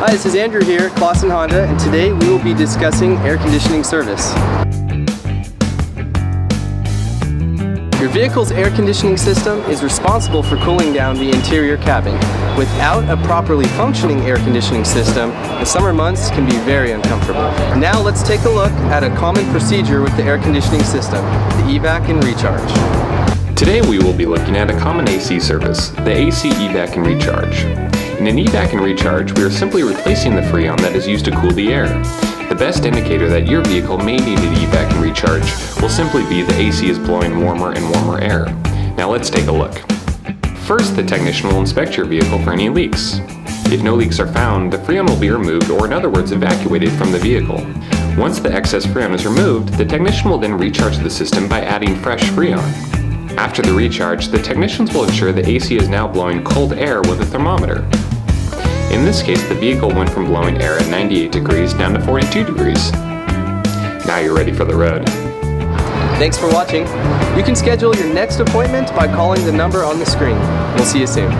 Hi, this is Andrew here at Clawson Honda, and today we will be discussing air conditioning service. Your vehicle's air conditioning system is responsible for cooling down the interior cabin. Without a properly functioning air conditioning system, the summer months can be very uncomfortable. Now let's take a look at a common procedure with the air conditioning system, the evac and recharge. Today we will be looking at a common AC service, the AC evac and recharge. In an evac and recharge, we are simply replacing the freon that is used to cool the air. The best indicator that your vehicle may need an evac and recharge will simply be the AC is blowing warmer and warmer air. Now let's take a look. First, the technician will inspect your vehicle for any leaks. If no leaks are found, the freon will be removed, or in other words, evacuated from the vehicle. Once the excess freon is removed, the technician will then recharge the system by adding fresh freon. After the recharge, the technicians will ensure the AC is now blowing cold air with a thermometer. In this case, the vehicle went from blowing air at 98 degrees down to 42 degrees. Now you're ready for the road. Thanks for watching. You can schedule your next appointment by calling the number on the screen. We'll see you soon.